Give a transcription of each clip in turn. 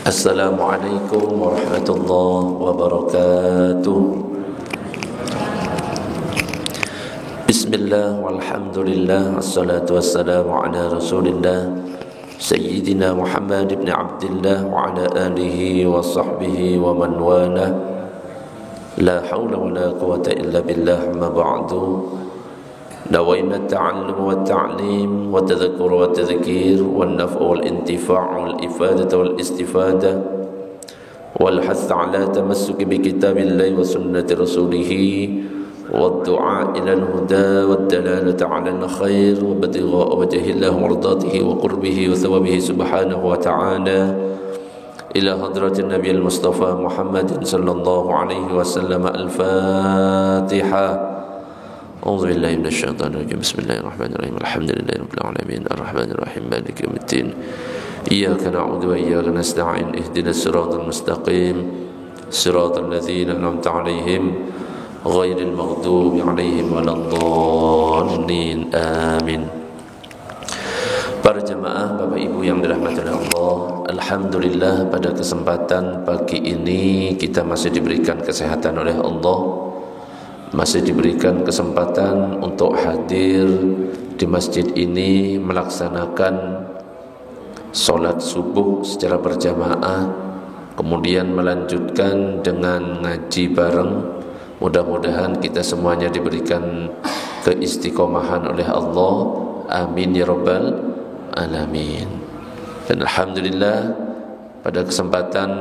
Assalamualaikum warahmatullahi wabarakatuh. Bismillah walhamdulillah, assalatu wassalamu ala rasulillah Sayyidina Muhammad ibn Abdillah wa ala alihi wa sahbihi wa man wala. La hawla wa la quwata illa billah, ma ba'du. Nawayna at-ta'allum wa at-ta'lim wa tadhakkur wa tadhkir wa an-naf' wal intifa' wal ifadah wal istifadah wal hath 'ala tamassuk bi kitabillahi wa sunnati rasulih wa ad-du'a ila al-huda wa ad-dalalati 'ala al-khair wa ibtigha' wajhillahi wa mardatihi wa qurbihi wa thawabihi subhanahu wa ta'ala ila hadratin nabiyil mustafa Muhammadin sallallahu alaihi wasallam. Al-Fatihah. A'udzu billahi minasyaitonir rajim. Bismillahirrahmanirrahim. Alhamdulillahi rabbil alamin. Arrahmanir rahim. Maliki yaumiddin. Iyyaka na'budu wa iyyaka nasta'in. Ihdinas siratal mustaqim. Siratal ladzina an'amta 'alaihim ghairil maghdubi 'alaihim waladdallin. Amin. Para jemaah, Bapak Ibu yang dirahmati Allah, alhamdulillah pada kesempatan pagi ini kita masih diberikan kesehatan oleh Allah. Masih diberikan kesempatan untuk hadir di masjid ini melaksanakan sholat subuh secara berjamaah, kemudian melanjutkan dengan ngaji bareng. Mudah-mudahan kita semuanya diberikan keistiqomahan oleh Allah. Amin ya rabbal alamin. Dan alhamdulillah pada kesempatan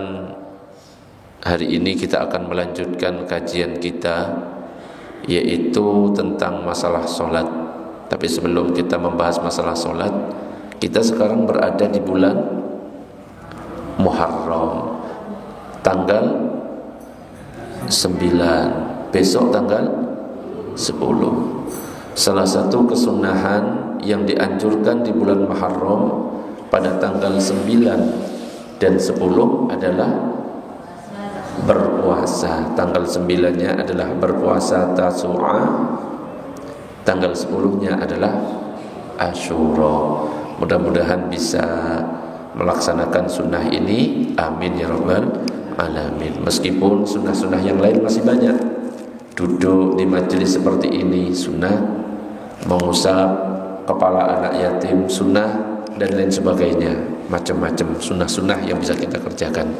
hari ini kita akan melanjutkan kajian kita, yaitu tentang masalah sholat. Tapi sebelum kita membahas masalah sholat, kita sekarang berada di bulan Muharram, tanggal 9, besok tanggal 10. Salah satu kesunahan yang dianjurkan di bulan Muharram pada tanggal 9 dan 10 adalah berpuasa. Tanggal 9-nya adalah berpuasa Tasu'a, tanggal 10-nya adalah Asyura. Mudah-mudahan bisa melaksanakan sunnah ini. Amin ya rabbal alamin. Meskipun sunnah-sunnah yang lain masih banyak. Duduk di majelis seperti ini sunnah, mengusap kepala anak yatim sunnah, dan lain sebagainya. Macam-macam sunnah-sunnah yang bisa kita kerjakan.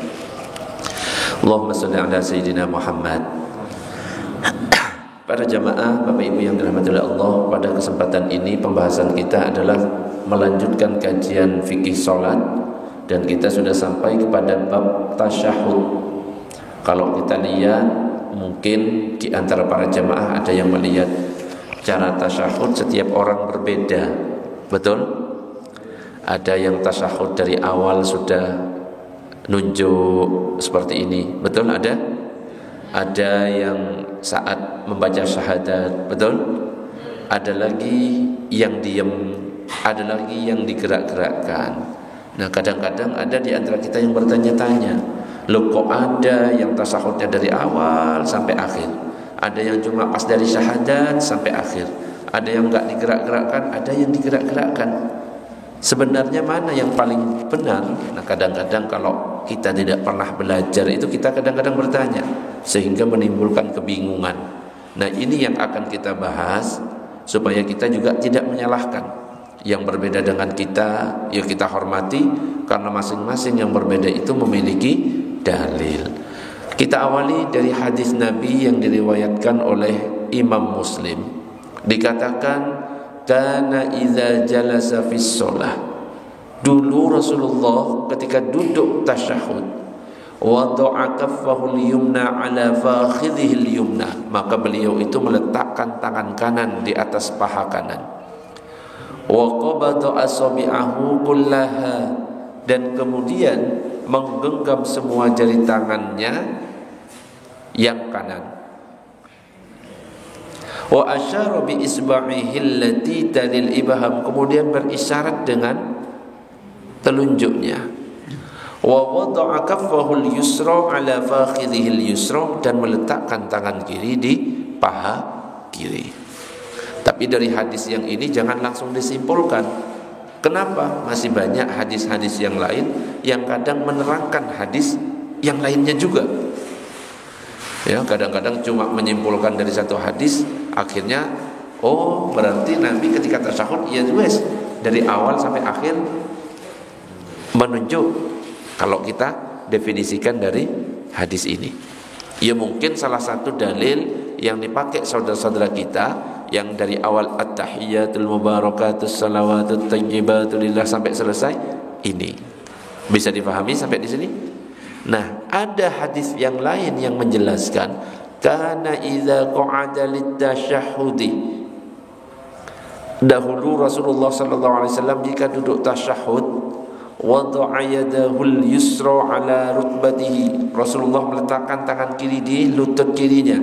Allahumma sholli ala sayyidina Muhammad. Para jamaah, Bapak Ibu yang dirahmati oleh Allah, pada kesempatan ini pembahasan kita adalah melanjutkan kajian fikih salat, dan kita sudah sampai kepada bab tasyahud. Kalau kita lihat, mungkin di antara para jamaah ada yang melihat cara tasyahud setiap orang berbeda. Betul? Ada yang tasyahud dari awal sudah nunjuk seperti ini, betul? Ada yang saat membaca syahadat, betul? Ada lagi yang diam, ada lagi yang digerak-gerakkan. Nah, kadang-kadang ada di antara kita yang bertanya-tanya, loh kok ada yang tasyahudnya dari awal sampai akhir, ada yang cuma pas dari syahadat sampai akhir, ada yang enggak digerak-gerakkan, ada yang digerak-gerakkan. Sebenarnya mana yang paling benar? Nah, kadang-kadang kalau kita tidak pernah belajar itu, kita kadang-kadang bertanya sehingga menimbulkan kebingungan. Nah, ini yang akan kita bahas supaya kita juga tidak menyalahkan yang berbeda dengan kita. Ya, kita hormati karena masing-masing yang berbeda itu memiliki dalil. Kita awali dari hadis Nabi yang diriwayatkan oleh Imam Muslim. Dikatakan, kana idza jalasa fis shalah, dulu Rasulullah ketika duduk tasyahud, wada'a kaffahu al-yumna ala fakhidhihi al-yumna, maka beliau itu meletakkan tangan kanan di atas paha kanan, wa qabada asabi'ahu kullaha, dan kemudian menggenggam semua jari tangannya yang kanan, wa asyara bi isba'ihi allati talil ibham, kemudian berisyarat dengan telunjuknya, wa wada'a kaffahu al-yusra ala fakhidhihi al-yusra, dan meletakkan tangan kiri di paha kiri. Tapi dari hadis yang ini jangan langsung disimpulkan Kenapa? Masih banyak hadis-hadis yang lain yang kadang menerangkan hadis yang lainnya juga. Ya, kadang-kadang cuma menyimpulkan dari satu hadis, akhirnya oh berarti Nabi ketika tasyahud ya wes dari awal sampai akhir menunjuk. Kalau kita definisikan dari hadis ini, ya mungkin salah satu dalil yang dipakai saudara-saudara kita yang dari awal at-tahiyyatul mubarakatus salawatut thayyibatu lillah sampai selesai ini. Bisa dipahami sampai di sini? Nah, ada hadis yang lain yang menjelaskan kana idza qa'ada lit-tasyahhudi. Dahulu Rasulullah sallallahu alaihi wasallam jika duduk tasyahud wada'a yadahul yusra ala rukbatihi. Rasulullah meletakkan tangan kiri di lutut kirinya.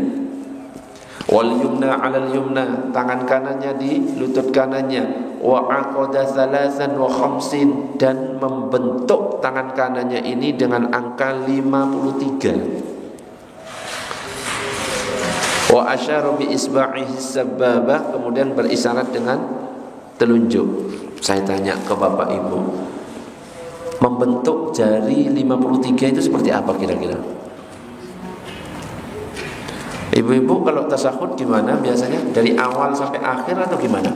Wal yumna 'alal yumna, tangan kanannya di lutut kanannya. Wa aqada 3 wa 50, dan membentuk tangan kanannya ini dengan angka 53. Wa asyara bi isba'ihi sababah, kemudian berisyarat dengan telunjuk. Saya tanya ke Bapak Ibu, membentuk jari 53 itu seperti apa kira-kira? Ibu-ibu kalau tasyahud gimana biasanya? Dari awal sampai akhir atau gimana?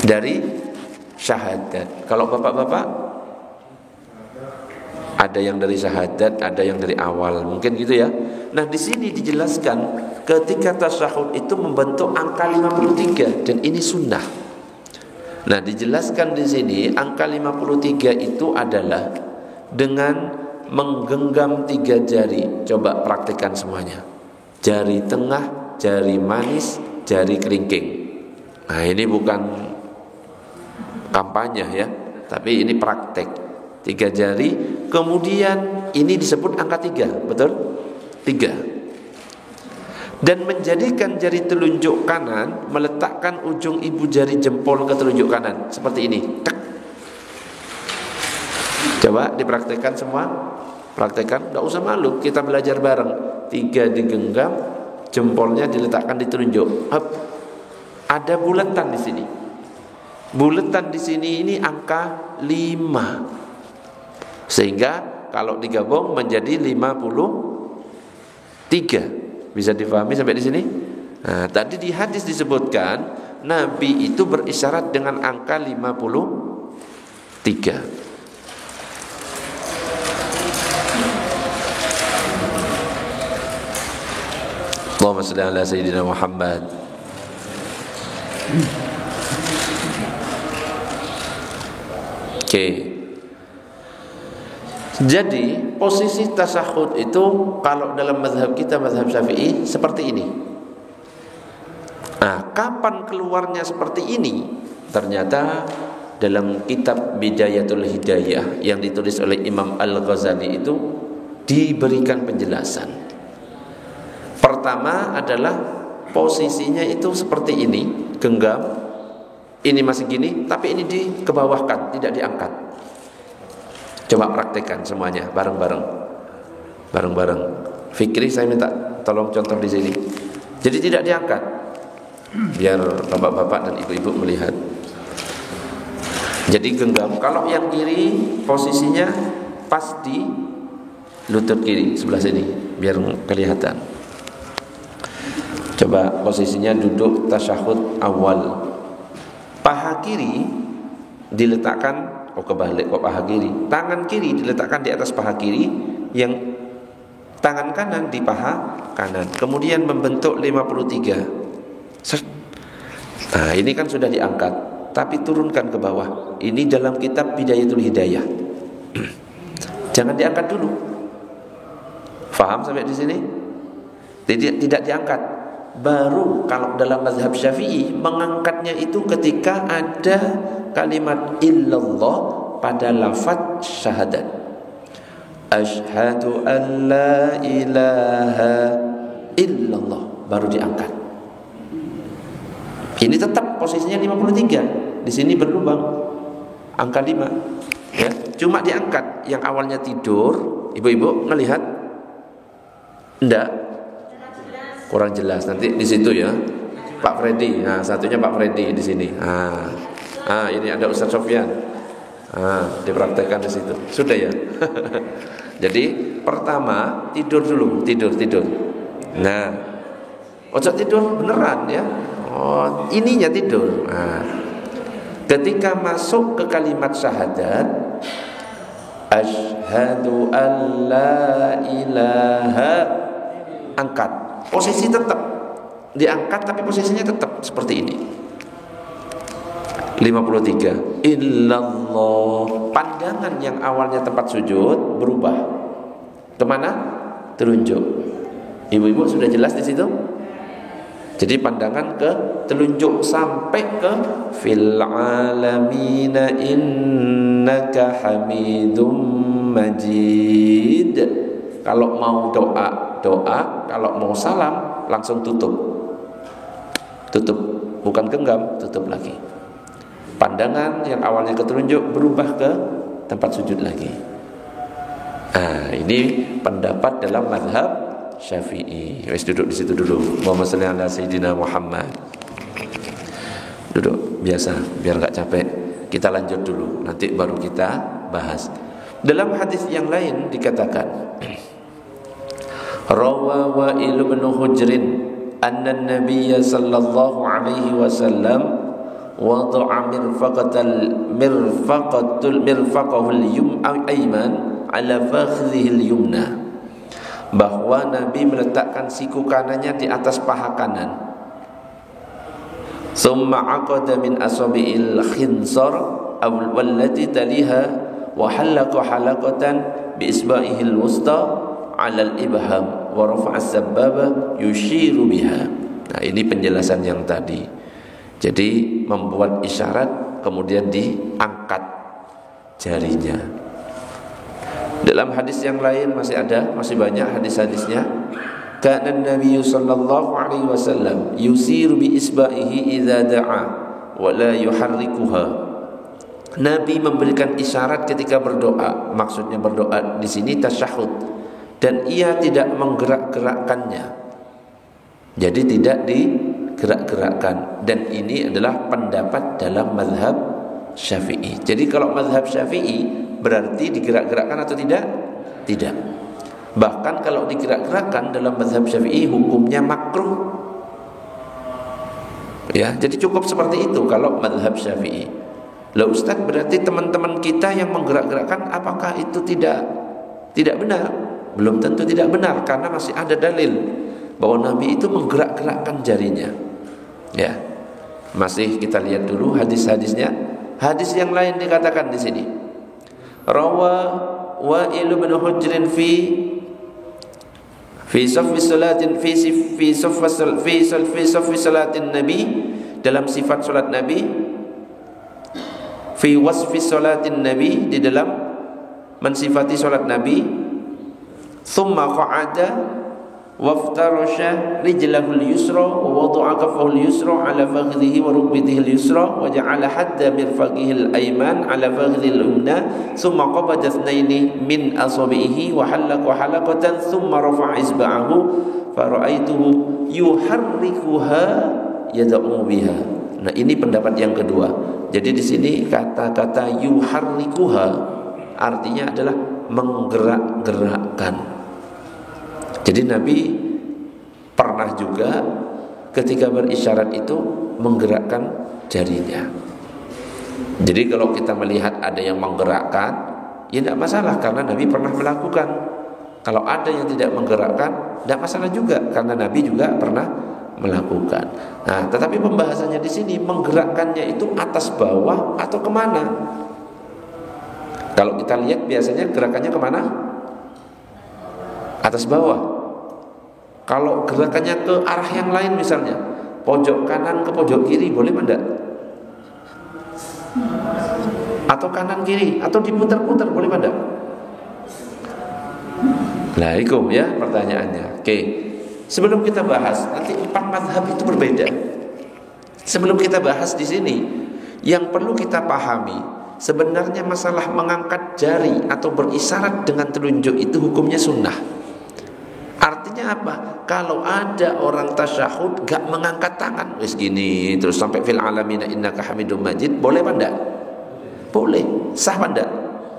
Dari syahadat. Kalau bapak-bapak? Ada yang dari syahadat, ada yang dari awal. Mungkin gitu ya. Nah, di sini dijelaskan ketika tasyahud itu membentuk angka 53 dan ini sunnah. Nah, dijelaskan di sini angka 53 itu adalah dengan menggenggam 3 jari. Coba praktikkan semuanya. Jari tengah, jari manis, jari kelingking. Nah, ini bukan kampanye ya, tapi ini praktek. 3 jari, kemudian ini disebut angka 3, betul? 3. Dan menjadikan jari telunjuk kanan meletakkan ujung ibu jari jempol ke telunjuk kanan seperti ini. Tek. Coba dipraktekkan semua. Praktekkan, enggak usah malu, kita belajar bareng. 3 digenggam, jempolnya diletakkan di telunjuk. Hup. Ada bulatan di sini. Bulatan di sini ini angka 5. Sehingga kalau digabung menjadi 53. Bisa difahami sampai di sini? Nah, tadi di hadis disebutkan Nabi itu berisyarat dengan angka 53. Allahumma shalli ala sayyidina Muhammad. Oke. Jadi posisi tasyahud itu kalau dalam mazhab kita, mazhab Syafi'i, seperti ini. Nah, kapan keluarnya seperti ini? Ternyata dalam kitab Bidayatul Hidayah yang ditulis oleh Imam Al-Ghazali itu diberikan penjelasan. Pertama adalah posisinya itu seperti ini, genggam. Ini masih gini, tapi ini dikebawahkan, tidak diangkat. Coba praktekkan semuanya bareng-bareng. Bareng-bareng. Fikri saya minta tolong contoh di sini. Jadi tidak diangkat. Biar bapak-bapak dan ibu-ibu melihat. Jadi genggam. Kalau yang kiri posisinya pas di lutut kiri sebelah sini, biar kelihatan. Coba posisinya duduk tasyahud awal. Paha kiri diletakkan, kebalik kok paha kiri. Tangan kiri diletakkan di atas paha kiri, yang tangan kanan di paha kanan. Kemudian membentuk 53. Nah, ini kan sudah diangkat, tapi turunkan ke bawah. Ini dalam kitab Bidayatul Hidayah. Jangan diangkat dulu. Faham sampai di sini? Tidak diangkat. Baru kalau dalam mazhab Syafi'i mengangkatnya itu ketika ada kalimat illallah pada lafaz syahadat. Asyhadu an la ilaha illallah, baru diangkat. Ini tetap posisinya 53. Di sini berlubang angka 5. Ya, cuma diangkat. Yang awalnya tidur, ibu-ibu ngelihat? Enggak. Kurang jelas, nanti di situ ya Pak Freddy. Nah, satunya Pak Freddy di sini. Nah, Ini ada Ustaz Sofyan. Dipraktekkan di situ. Sudah ya. Jadi pertama tidur dulu, tidur. Nah, ojo tidur beneran ya. Ininya tidur. Ketika masuk ke kalimat syahadat, asyhadu an la ilaha, angkat. Posisi tetap diangkat tapi posisinya tetap seperti ini. 53. Illallah. Pandangan yang awalnya tempat sujud berubah. Kemana? Telunjuk. Ibu-ibu sudah jelas di situ? Jadi pandangan ke telunjuk sampai ke fil alamina innaka hamidum majid. Kalau mau doa, kalau mau salam langsung tutup. Bukan genggam, tutup lagi. Pandangan yang awalnya ke telunjuk berubah ke tempat sujud lagi. Ini pendapat dalam mazhab Syafi'i. Wes duduk di situ dulu. Muhammad shalli ala sayyidina Muhammad. Duduk biasa biar enggak capek. Kita lanjut dulu, nanti baru kita bahas. Dalam hadis yang lain dikatakan, Rawa Wa'il bin Hujrin anna an-nabiy sallallahu alaihi wasallam wada'a mirfaqahul ayman ala fakhidhil yumna, bahwa Nabi meletakkan siku kanannya di atas paha kanan. Summa aqada min asabi'il khinsar wallati taliha wa halaqa halaqatan bi isba'ihil wusta 'ala al-ibham wa rafa'a as-sababa yushiru biha. Nah, ini penjelasan yang tadi. Jadi membuat isyarat kemudian diangkat jarinya. Dalam hadis yang lain masih banyak hadis-hadisnya. Kana Nabi sallallahu alaihi wasallam yusiru bi isba'ihi idza da'a wa la yuharrikuha. Nabi memberikan isyarat ketika berdoa. Maksudnya berdoa di sini tasyahud, dan ia tidak menggerak-gerakkannya. Jadi tidak digerak-gerakkan, dan ini adalah pendapat dalam mazhab Syafi'i. Jadi kalau mazhab Syafi'i berarti digerak-gerakkan atau tidak? Tidak. Bahkan kalau digerak-gerakkan dalam mazhab Syafi'i hukumnya makruh. Ya, jadi cukup seperti itu kalau mazhab Syafi'i. Lah Ustaz, berarti teman-teman kita yang menggerak-gerakkan apakah itu tidak benar? Belum tentu tidak benar, karena masih ada dalil bahwa Nabi itu menggerak-gerakkan jarinya. Ya. Masih kita lihat dulu hadis-hadisnya. Hadis yang lain dikatakan di sini. Rawa Wa'il bin Hujrin fi saffi salatin Nabi, dalam sifat salat Nabi, fi wasfi salatin Nabi, di dalam mensifati salat Nabi, thumma qa'ada waftarasha rijlahu al-yusra wa wada'a kaffahu al-yusra ala fakhidhihi wa rukbatihi al-yusra wa ja'ala hadda mirfaqihi al-ayman ala fakhidhihi al-yumna thumma qabada ithnaini min asabihi wa halaqa halaqatan thumma rafa'a isba'ahu fara'aituhu yuharrikuha yad'u biha. Nah, ini pendapat yang kedua. Jadi di sini kata-kata yuharrikuha artinya adalah menggerak-gerakkan. Jadi Nabi pernah juga ketika berisyarat itu menggerakkan jarinya. Jadi kalau kita melihat ada yang menggerakkan, ya tidak masalah karena Nabi pernah melakukan. Kalau ada yang tidak menggerakkan, tidak masalah juga karena Nabi juga pernah melakukan. Nah, tetapi pembahasannya di sini menggerakkannya itu atas bawah atau kemana? Kalau kita lihat biasanya gerakannya kemana? Atas bawah. Kalau gerakannya ke arah yang lain, misalnya pojok kanan ke pojok kiri, boleh tidak? Atau kanan kiri, atau diputar-putar, boleh tidak? Nah, itu ya pertanyaannya. Oke. Sebelum kita bahas, nanti 4 mazhab itu berbeda. Sebelum kita bahas di sini, yang perlu kita pahami, sebenarnya masalah mengangkat jari atau berisyarat dengan telunjuk itu hukumnya sunnah. Artinya Artinya apa? Kalau ada orang tasyahud gak mengangkat tangan, wis gini terus sampai fil alamin innaka hamidum majid, boleh apa enggak? Boleh. Sah apa enggak?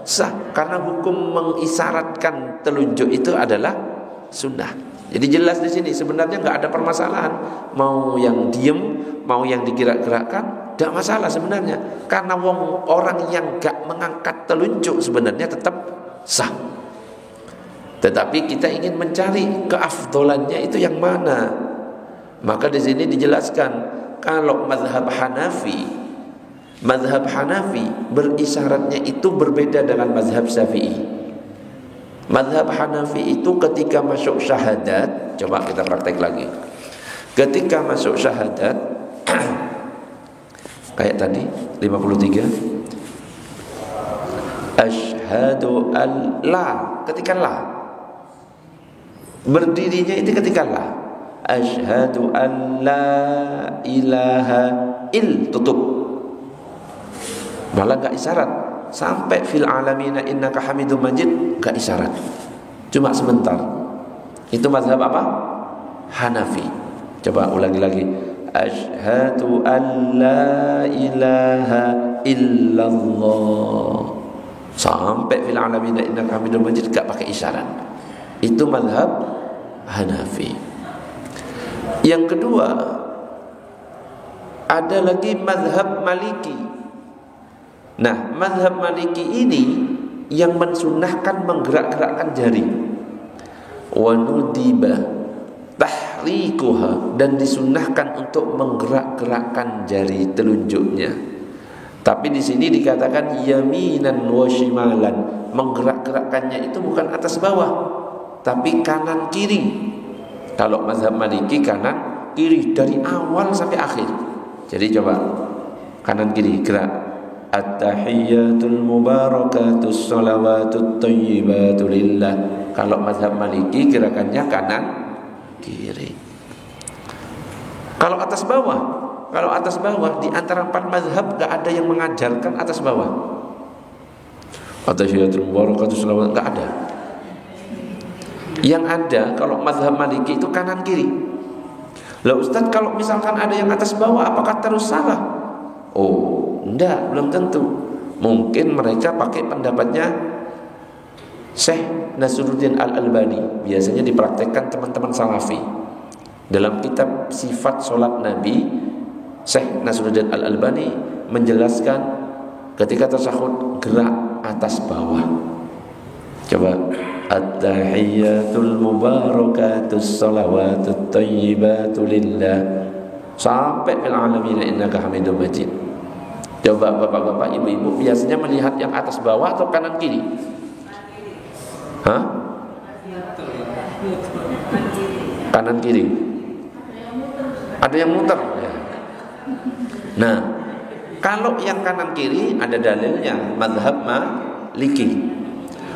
Sah, karena hukum mengisyaratkan telunjuk itu adalah sunnah. Jadi jelas di sini sebenarnya nggak ada permasalahan, mau yang diem, mau yang digerak-gerakkan, tidak masalah sebenarnya. Karena orang yang nggak mengangkat telunjuk sebenarnya tetap sah. Tetapi kita ingin mencari keafdolannya itu yang mana. Maka di sini dijelaskan kalau mazhab Hanafi berisyaratnya itu berbeda dengan mazhab Syafi'i. Mazhab Hanafi itu ketika masuk syahadat, coba kita praktek lagi. Ketika masuk syahadat kayak tadi 53, asyhadu an la, ketika la. Berdirinya itu ketika la. Asyhadu an la ilaha tutup. Malah gak isyarat. Sampai fil alamina innaka hamidum majid gak isyarat, cuma sebentar. Itu mazhab apa? Hanafi. Coba ulangi lagi. Asyhadu an la ilaha illallah. Sampai fil alamina innaka hamidum majid gak pakai isyarat. Itu mazhab Hanafi. Yang kedua, ada lagi mazhab Maliki. Nah, mazhab Maliki ini yang mensunnahkan menggerak-gerakkan jari. Wa nudiba tahrikuha, dan disunnahkan untuk menggerak-gerakkan jari telunjuknya. Tapi di sini dikatakan yaminan wa shimalan. Menggerak-gerakkannya itu bukan atas bawah, tapi kanan kiri. Kalau mazhab Maliki kanan kiri dari awal sampai akhir. Jadi coba kanan kiri gerak. At-tahiyyatul mubarakatus salawatut thayyibatu lillah. Kalau mazhab Maliki gerakannya kanan kiri. Kalau atas bawah di antara 4 mazhab gak ada yang mengajarkan atas bawah. At-tahiyyatul mubarakatus salawat gak ada. Yang ada kalau mazhab Maliki itu kanan kiri. Lah Ustaz, kalau misalkan ada yang atas bawah apakah terus salah? Oh, enggak, belum tentu. Mungkin mereka pakai pendapatnya Syekh Nasruddin Al-Albani. Biasanya dipraktekkan teman-teman Salafi. Dalam kitab Sifat Salat Nabi, Syekh Nasruddin Al-Albani menjelaskan ketika tasyahud gerak atas bawah. Coba at-tahiyyatul mubarakatus salawatut thayyibatu lillah sampai fil alamin innaka hamidum majid. Coba bapak-bapak, ibu-ibu biasanya melihat yang atas bawah atau kanan kiri? Hah? Kanan kiri. Ada yang muter ya. Nah, kalau yang kanan kiri ada dalilnya mazhab Maliki.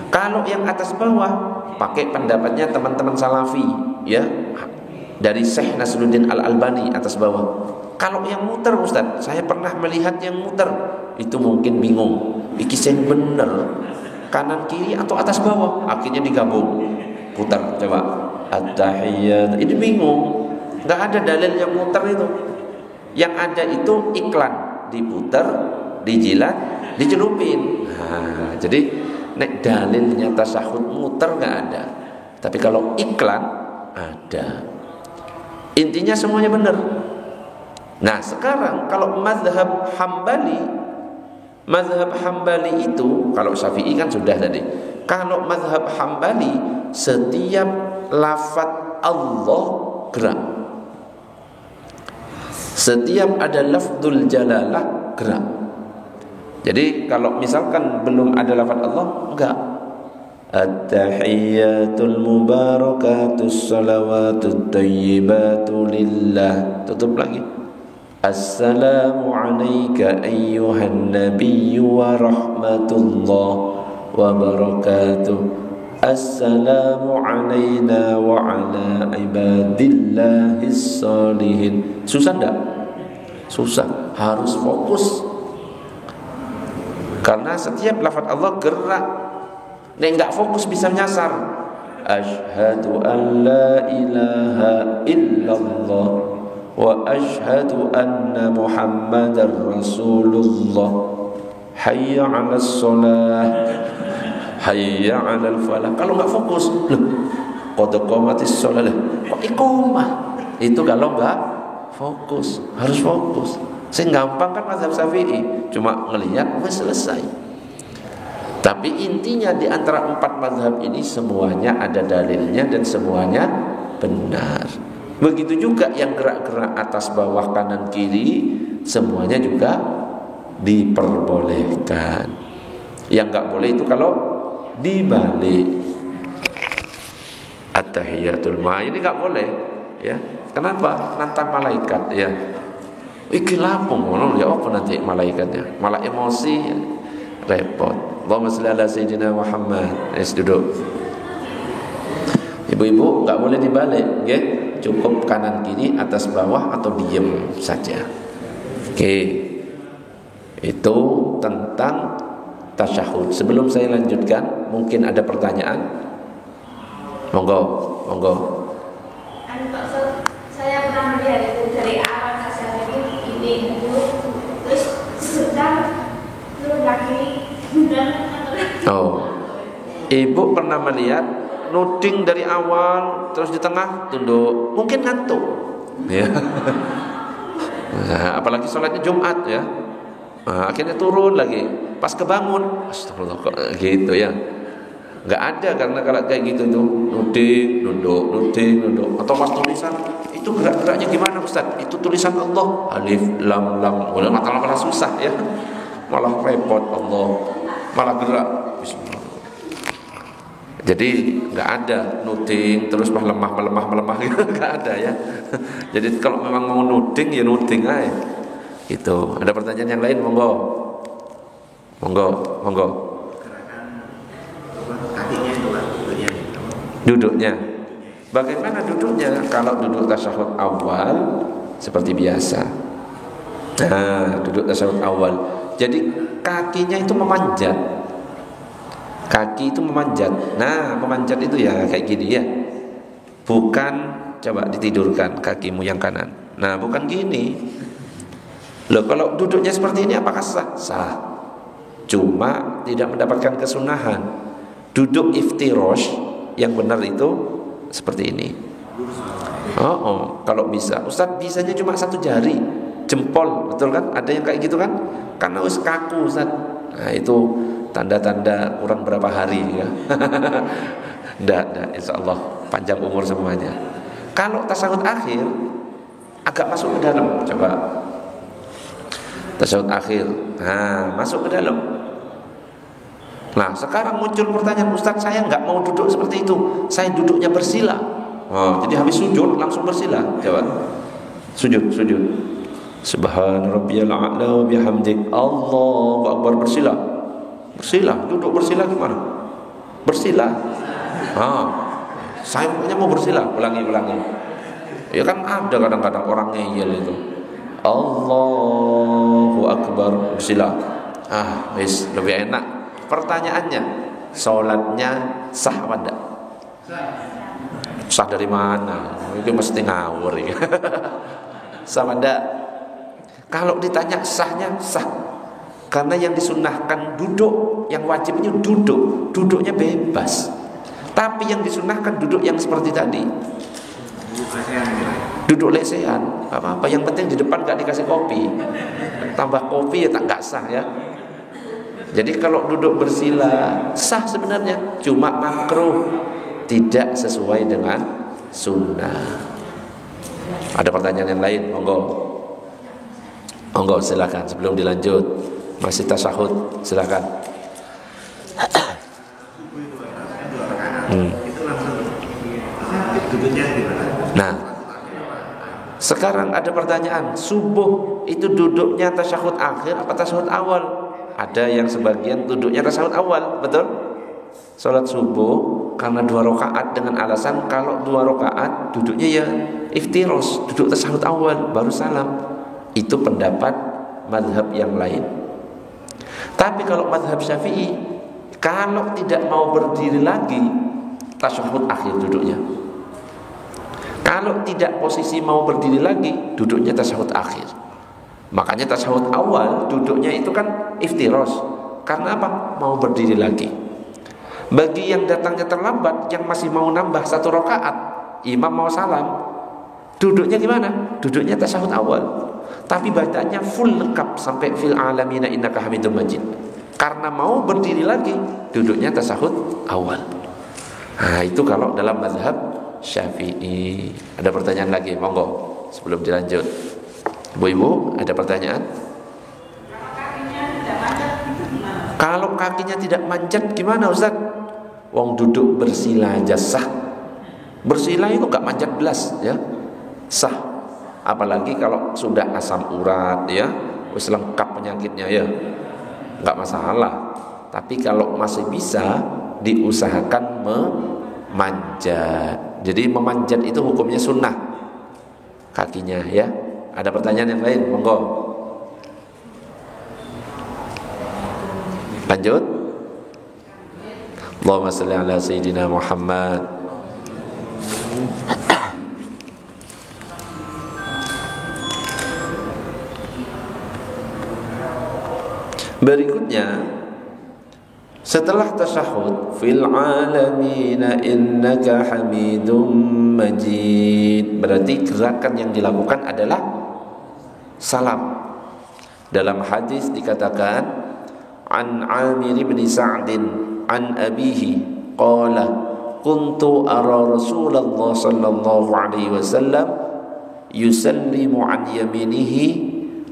Kalau yang atas bawah pakai pendapatnya teman-teman Salafi ya, dari Syekh Nasruddin Al-Albani atas bawah. Kalau yang muter Ustaz, saya pernah melihat yang muter, itu mungkin bingung, iki sing bener kanan kiri atau atas bawah, akhirnya digabung putar. Coba at-tahiyyat, ini bingung, nggak ada dalil yang muter itu. Yang ada itu iklan, diputar, dijilat, dicelupin. Nah, jadi nek dalilnya tasyahud muter nggak ada, tapi kalau iklan ada. Intinya semuanya benar. Nah sekarang kalau mazhab Hambali itu, kalau Syafi'i kan sudah tadi. Kalau mazhab Hambali setiap lafaz Allah gerak. Setiap ada lafzul jalalah gerak. Jadi kalau misalkan belum ada lafaz Allah, enggak. At-tahiyyatul mubarakatus salawatut thayyibatu lillah. Tutup lagi. Assalamu alayka ayyuhan nabiyyu wa rahmatullah wa barakatuh. Assalamu alayna wa ala ibadillahis salihin. Susah enggak? Susah, harus fokus. Karena setiap lafaz Allah gerak. Nek enggak fokus bisa nyasar. asyhadu an la ilaha illallah wa asyhadu anna Muhammadar Rasulullah, hayya 'alas shalah, hayya 'alal falah. Kalau enggak fokus, loh, qad qamatis shalah, kok iqamah? Itu kalau enggak fokus, harus fokus. Sing gampang kan mazhab Syafi'i, cuma ngelihat wes selesai. Tapi intinya di antara 4 mazhab ini semuanya ada dalilnya dan semuanya benar. Begitu juga yang gerak-gerak atas bawah kanan kiri, semuanya juga diperbolehkan. Yang enggak boleh itu kalau dibalik. At-tahiyatul ma ini enggak boleh, ya. Kenapa? Nantang malaikat, ya. Iki lapung ngono ya, apa nanti malaikatnya? Malah emosi, ya. Repot. Allahumma shalli ala sayyidina Muhammad. Duduk. Ibu-ibu enggak boleh dibalik, nggih. Cukup kanan kiri, atas bawah atau diem saja. Oke. Itu tentang tasyahud. Sebelum saya lanjutkan, mungkin ada pertanyaan. Monggo, monggo. Saya pernah melihat itu dari awal kasusnya ini terus sedang turun lagi dan ibu pernah melihat nuding dari awal terus di tengah tunduk, mungkin ngantuk, ya. Nah, apalagi sholatnya Jumat, ya. Nah, akhirnya turun lagi, pas kebangun, astagfirullah, gitu ya. Nggak ada, karena kalau kayak gitu tuh nuding, nunduk, atau pas tulisan itu gerak-geraknya gimana Ustaz? Itu tulisan Allah, alif, lam, malah susah, ya. Malah repot Allah, malah gerak. Bismillah. Jadi nggak ada nuding terus melemah gitu, nggak ada, ya. Jadi kalau memang mau nuding ya nuding aja. Itu. Ada pertanyaan yang lain, monggo. Kakinya itu Pak, duduknya. Bagaimana duduknya? Kalau duduk tasyahud awal seperti biasa. Nah, duduk tasyahud awal. Jadi kakinya itu memanjat. Kaki itu memanjat. Nah, memanjat itu ya kayak gini, ya. Bukan, coba ditidurkan kakimu yang kanan. Nah, bukan gini. Loh, kalau duduknya seperti ini apakah sah? Sah. Cuma tidak mendapatkan kesunahan. Duduk iftirosh yang benar itu seperti ini. Kalau bisa. Ustaz, bisanya cuma 1 jari, jempol, betul kan? Ada yang kayak gitu kan? Karena wis kaku, Ustaz. Nah, itu tanda-tanda kurang berapa hari, ya. Nggak, insyaallah panjang umur semuanya. Kalau tasyahud akhir agak masuk ke dalam, coba. Tasyahud akhir. Nah, masuk ke dalam. Nah, sekarang muncul pertanyaan, Ustaz, saya nggak mau duduk seperti itu. Saya duduknya bersila. Jadi habis sujud langsung bersila. Coba. Sujud. Subhan rabbiyal a'la wa bihamdik. Allahu akbar, bersila. Duduk bersila gimana? Bersila. Saya pokoknya mau bersila. Ulangi. Ya kan ada kadang-kadang orang ngeyel itu. Allahu akbar, bersila. Wis lebih enak. Pertanyaannya, sholatnya sah apa enggak? Sah dari mana? Itu mesti ngawur, ya. Sah apa enggak? Kalau ditanya sahnya, sah. Karena yang disunnahkan duduk, yang wajibnya duduk. Duduknya bebas. Tapi yang disunnahkan duduk yang seperti tadi. Duduk lesehan, apa-apa. Yang penting di depan gak dikasih kopi. Tambah kopi ya tak gak sah, ya. Jadi kalau duduk bersila sah sebenarnya, cuma makruh, tidak sesuai dengan sunnah. Ada pertanyaan yang lain? Monggo silakan sebelum dilanjut. Masih tasyahud, silakan. Nah, sekarang ada pertanyaan, subuh itu duduknya tasyahud akhir apa tasyahud awal? Ada yang sebagian duduknya tasyahud awal, betul? Salat subuh karena 2 rakaat dengan alasan kalau 2 rakaat duduknya ya iftiros, duduk tasyahud awal baru salam. Itu pendapat mazhab yang lain. Tapi kalau mazhab Syafi'i, kalau tidak mau berdiri lagi, tasyahud akhir duduknya. Kalau tidak posisi mau berdiri lagi, duduknya tasyahud akhir. Makanya tasyahud awal duduknya itu kan iftirosh. Karena apa? Mau berdiri lagi. Bagi yang datangnya terlambat, yang masih mau nambah 1 rakaat, imam mau salam, duduknya gimana? Duduknya tasyahud awal. Tapi bacaannya full lengkap sampai fil alamina innaka hamidum majid. Karena mau berdiri lagi, duduknya tasyahud awal. Nah, itu kalau dalam mazhab Syafi'i. Ada pertanyaan lagi? Monggo sebelum dilanjut. Ibu-ibu, ada pertanyaan? Kalau kakinya tidak manjat gimana Ustaz? Wong duduk bersila aja sah. Bersila itu gak manjat belas ya. Sah. Apalagi kalau sudah asam urat ya, wis lengkap penyakitnya ya. Gak masalah. Tapi kalau masih bisa, diusahakan memanjat. Jadi memanjat itu hukumnya sunnah kakinya ya. Ada pertanyaan yang lain? Monggo. Lanjut. Allahumma shalli ala sayyidina Muhammad. Berikutnya, setelah tasyahud, fil alamina innaka hamidum majid, berarti gerakan yang dilakukan adalah salam. Dalam hadis dikatakan, an Amir bin Sa'din an abihi qala kuntu ara Rasulullah sallallahu alaihi wasallam yusallimu an yaminihi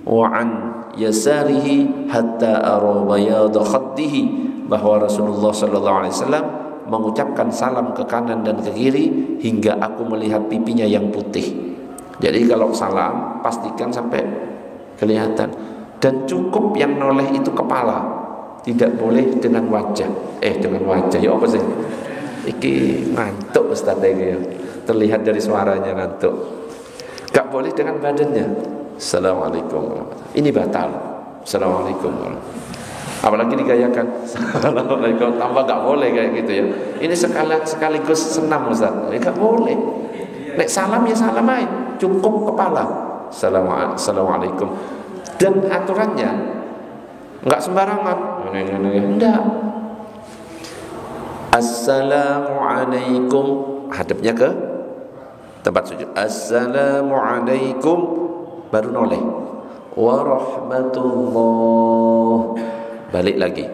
wa an yasarihi hatta ara bayad khaddihi, bahwa Rasulullah sallallahu alaihi wasallam mengucapkan salam ke kanan dan ke kiri hingga aku melihat pipinya yang putih. Jadi kalau salam pastikan sampai kelihatan, dan cukup yang noleh itu kepala, tidak boleh dengan wajah. Dengan wajah ya apa sih? Iki ngantuk Ustaz iki. Terlihat dari suaranya ngantuk. Gak boleh dengan badannya. Assalamualaikum warahmatullahi. Ini batal. Assalamualaikum warahmatullahi. Apalagi digayakan Assalamualaikum, tambah gak boleh kayak gitu ya. Ini sekaligus senam Ustaz. Gak boleh. Nek salam ya salam aja, cukup kepala. Assalamualaikum. Dan aturannya enggak sembarangan. Enggak. Assalamualaikum, hadapnya ke tempat sujud. Assalamualaikum, baru noleh. Warahmatullah, balik lagi.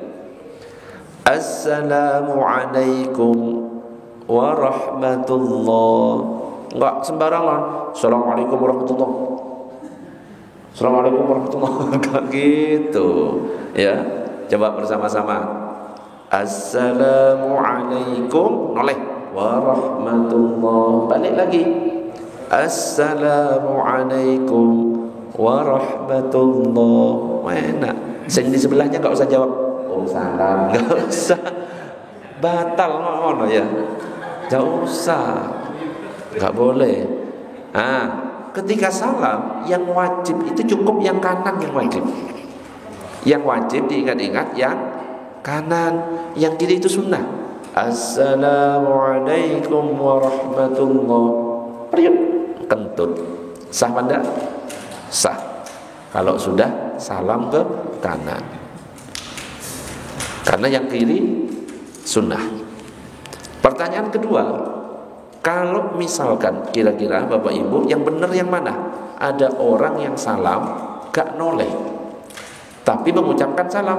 Assalamualaikum warahmatullah. Enggak sembarangan. Assalamualaikum warahmatullah. Assalamualaikum warahmatullah. Enggak gitu. Ya, coba bersama-sama. Assalamualaikum, noleh. Warahmatullah, balik lagi. Assalamualaikum warahmatullah. Enak. Sing di sebelahnya enggak usah jawab. Oh, salam. Enggak usah. Batal ngono ya. Enggak usah. Enggak boleh. Ketika salam, yang wajib itu cukup yang kanan yang wajib. Yang wajib diingat-ingat yang kanan, yang kiri itu sunnah. Assalamualaikum warahmatullah. Priuk, kentut. Sah pada? Sah. Kalau sudah salam ke kanan. Karena yang kiri sunnah. Pertanyaan kedua, kalau misalkan kira-kira Bapak Ibu yang benar yang mana? Ada orang yang salam gak noleh, tapi mengucapkan salam,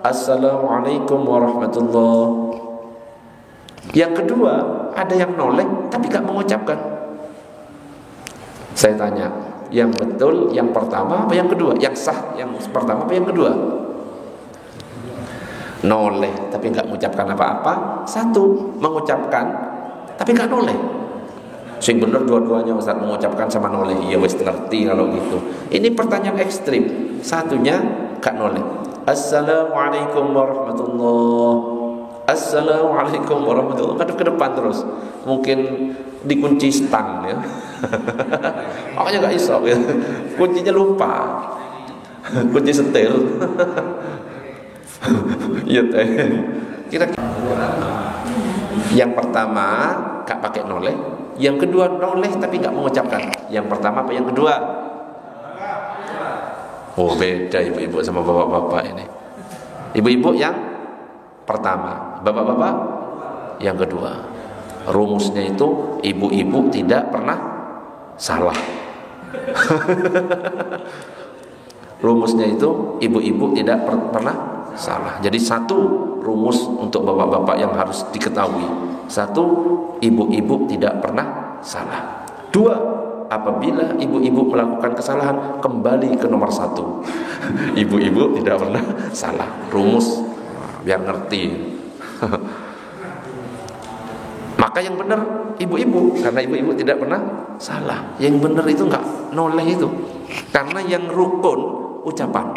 Assalamualaikum warahmatullah. Yang kedua, ada yang noleh tapi gak mengucapkan. Saya tanya, yang betul yang pertama apa yang kedua? Yang sah yang pertama apa yang kedua? Noleh tapi gak mengucapkan apa-apa. Satu, mengucapkan tapi gak noleh. Sing bener dua-duanya Ustaz, mengucapkan sama noleh. Iya wis ngerti kalau gitu. Ini pertanyaan ekstrim. Satunya gak noleh. Assalamualaikum warahmatullah. Assalamualaikum warahmatullah. Kadang ke depan terus. Mungkin dikunci stang ya. Makanya gak iso ya. Kuncinya lupa. Kunci setel. Iya teh. Kira-kira Yang pertama gak pakai noleh, yang kedua noleh tapi gak mengucapkan. Yang pertama apa yang kedua? Oh, beda ibu-ibu sama bapak-bapak ini. Ibu-ibu yang pertama, bapak-bapak yang kedua. Rumusnya itu ibu-ibu tidak pernah salah. Rumusnya itu ibu-ibu tidak pernah salah. Jadi satu rumus untuk bapak-bapak yang harus diketahui. Satu, ibu-ibu tidak pernah salah. Dua, apabila ibu-ibu melakukan kesalahan, kembali ke nomor satu. Ibu-ibu tidak pernah salah. Rumus, biar ngerti. Maka yang benar ibu-ibu, karena ibu-ibu tidak pernah salah. Yang benar itu enggak noleh itu. Karena yang rukun ucapan.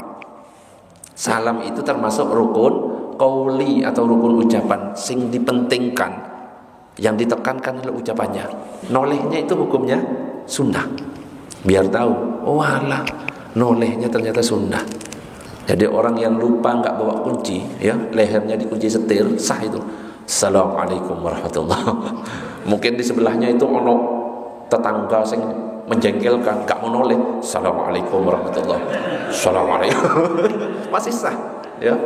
Salam itu termasuk rukun qauli atau rukun ucapan sing dipentingkan. Yang ditekankan adalah ucapannya. Nolehnya itu hukumnya sunnah. Biar tahu, oh alah, nolehnya ternyata sunnah. Jadi orang yang lupa enggak bawa kunci, ya, lehernya dikunci setir, sah itu. Assalamualaikum warahmatullahi wabarakatuh. Mungkin di sebelahnya itu ono tetangga sing menjengkelkan, gak mau noleh. Assalamualaikum warahmatullahi wabarakatuh. Assalamualaikum. Masih sah, ya.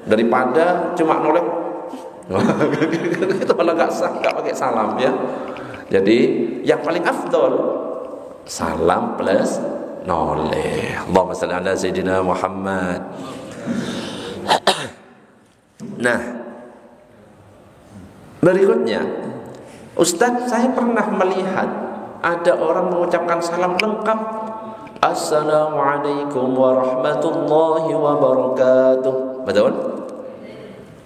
Daripada cuma noleh. Itu malah gak sah, gak pakai salam, ya. Jadi yang paling afdol salam plus noleh. Allahumma shalli ala sayyidina Muhammad. Nah, berikutnya, Ustaz, saya pernah melihat ada orang mengucapkan salam lengkap. Assalamualaikum warahmatullahi wabarakatuh. Betul?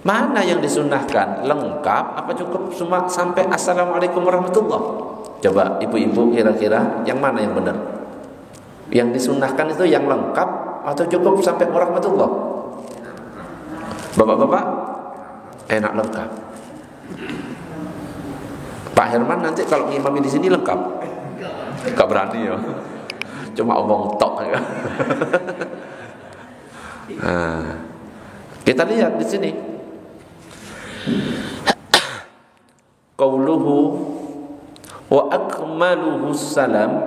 Mana yang disunnahkan? Lengkap apa cukup cuma sampai assalamualaikum warahmatullahi? Coba ibu-ibu kira-kira yang mana yang benar? Yang disunnahkan itu yang lengkap atau cukup sampai warahmatullahi? Bapak-bapak, enak lengkap. Pak Herman nanti kalau ngimami di sini lengkap. Gak berani ya. Cuma omong tok ya. Nah, kita lihat di sini. Qauluhu wa akmaluhu salam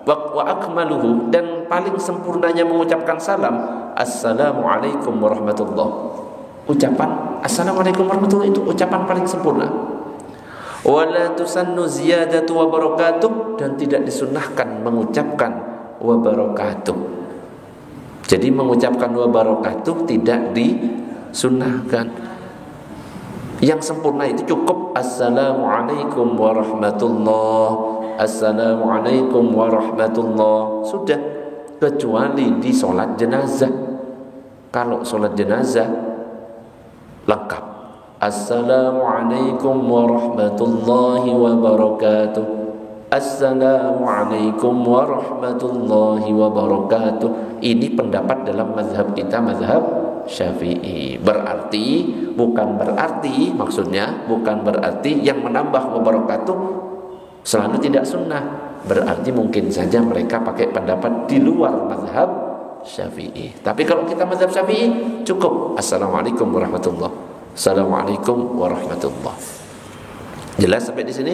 wa akmaluhu, dan paling sempurnanya mengucapkan salam assalamualaikum warahmatullahi. Ucapan assalamualaikum warahmatullahi itu ucapan paling sempurna. Wala tusannu ziyadatu wa barakatuh, dan tidak disunnahkan mengucapkan wa barakatuh. Jadi mengucapkan wa barakatuh tidak disunnahkan. Yang sempurna itu cukup assalamualaikum warahmatullahi, assalamualaikum warahmatullahi, sudah. Kecuali di sholat jenazah. Kalau sholat jenazah lengkap assalamualaikum warahmatullahi wabarakatuh, assalamualaikum warahmatullahi wabarakatuh. Ini pendapat dalam mazhab kita, mazhab Syafi'i. Berarti, bukan berarti, maksudnya bukan berarti yang menambah wabarakatuh selalu tidak sunnah. Berarti mungkin saja mereka pakai pendapat di luar mazhab Syafi'i. Tapi kalau kita mazhab Syafi'i cukup assalamualaikum warahmatullahi, assalamualaikum warahmatullahi. Jelas sampai di sini?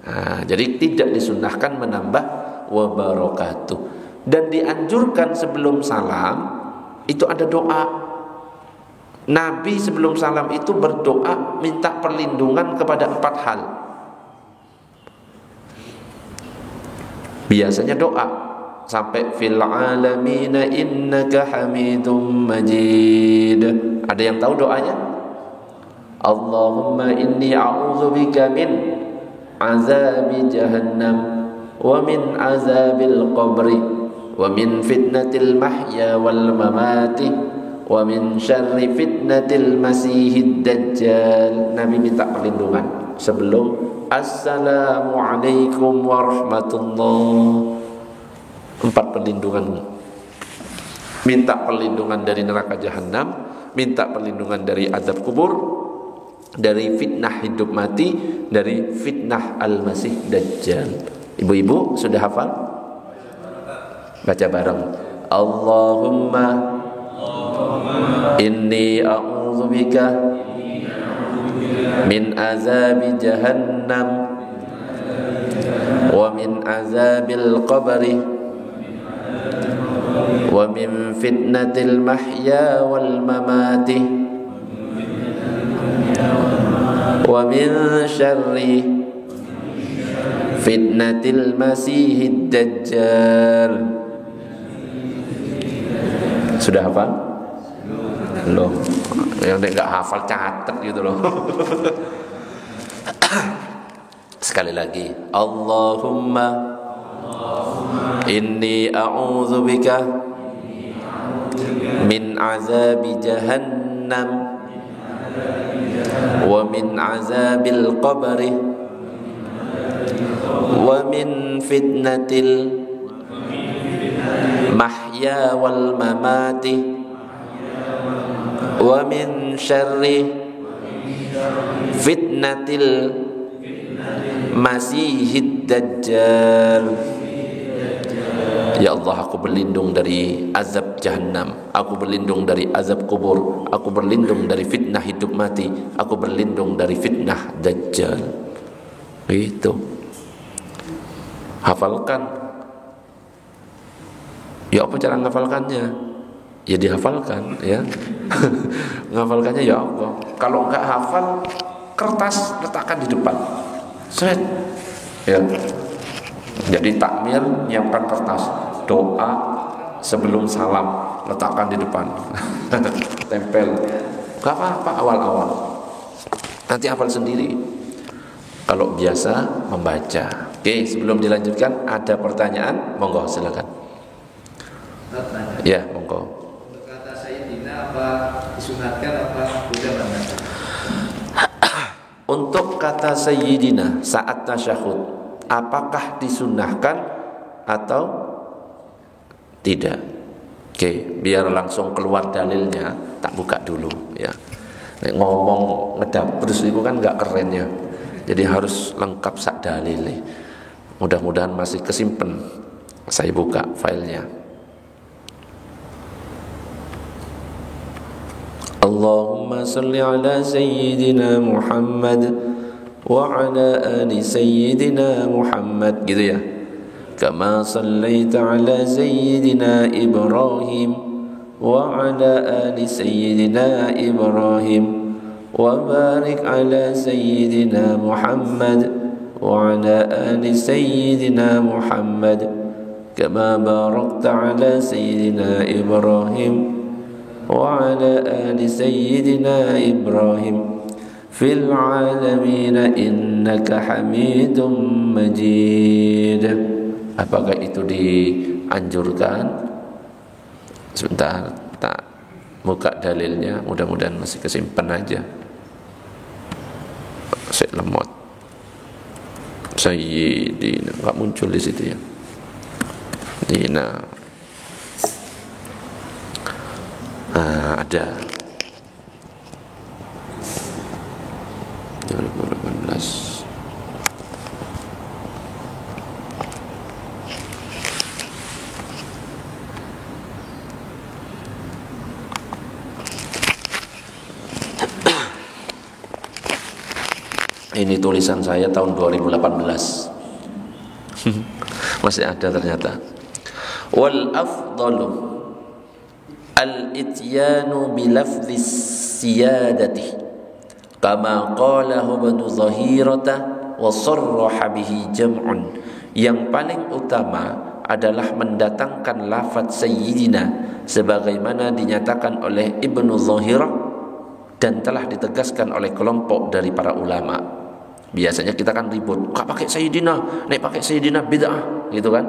Nah, jadi tidak disunnahkan menambah wabarakatuh. Dan dianjurkan sebelum salam itu ada doa. Nabi sebelum salam itu berdoa minta perlindungan kepada 4 hal. Biasanya doa sampai fil alamina innaka hamidum majid. Ada yang tahu doanya? Allahumma inni a'udzubika min azabi jahannam wa min azabil qabri wa min fitnatil mahya wal mamati wa min syarri fitnatil masihid dajjal. Nabi minta perlindungan sebelum assalamualaikum warahmatullahi. 4 perlindungan. Minta perlindungan dari neraka jahanam, minta perlindungan dari azab kubur, dari fitnah hidup mati, dari fitnah al-masih dajjal. Ibu-ibu sudah hafal? Baca bareng. Allahumma inni a'udzubika min azabi jahannam wa min azabil qabri wa min fitnatil mahya wal mamati wa min syarri fitnatil masihid dajjal. Sudah hafal? Loh, yang enggak hafal catat gitu loh. Sekali lagi, Allahumma inni a'udzubika min azabi jahannam wa min azabil qabri wa min fitnatil mahya wal mamati wa min syarri fitnatil masihid dajjal. Ya Allah, aku berlindung dari azab jahannam, aku berlindung dari azab kubur, aku berlindung dari fitnah hidup mati, aku berlindung dari fitnah dajjal. Itu hafalkan. Ya apa cara ngafalkannya? Ya dihafalkan ya. Ngafalkannya ya Allah. Kalau enggak hafal, kertas letakkan di depan. Set. Ya. Jadi takmir nyiapkan kertas, doa sebelum salam letakkan di depan. Tempel. Enggak apa-apa awal-awal. Nanti hafal sendiri. Kalau biasa membaca. Oke, sebelum dilanjutkan ada pertanyaan, monggo silakan. Ya, monggo. Untuk kata Sayyidina apa disunatkan apa bagaimana? Untuk kata Sayyidina saat tasyahud, apakah disunahkan atau tidak? Oke, biar langsung keluar dalilnya, tak buka dulu ya. Nek ngomong ngedap terus itu kan nggak keren ya. Jadi harus lengkap sak dalil. Mudah-mudahan masih kesimpen. Saya buka filenya. Allahumma salli ala Sayyidina Muhammad wa ala ali Sayyidina Muhammad, gitu ya. Kama sallaita ala Sayyidina Ibrahim wa ala ali Sayyidina Ibrahim wa barik ala Sayyidina Muhammad wa ala ali Sayyidina Muhammad kama barakta ala Sayyidina Ibrahim wa ala ali Sayyidina Ibrahim fil alamin innaka Hamidum Majid. Apakah itu dianjurkan? Sebentar, tak buka dalilnya, mudah-mudahan masih kesimpan aja. Saya lemot. Sayyidina enggak muncul di situ ya. Dina. Ada 2018. Ini tulisan saya tahun 2018. Masih ada ternyata. Wal afdalu al-ityanu bilafdhis siyadati kama qalahu Ibnu Zahirata wa sarraha bihi jam'un. Yang paling utama adalah mendatangkan lafaz sayyidina sebagaimana dinyatakan oleh Ibnu Zahirah dan telah ditegaskan oleh kelompok dari para ulama. Biasanya kita kan ribut, enggak pakai sayyidina, nek pakai sayyidina bid'ah, gitu kan?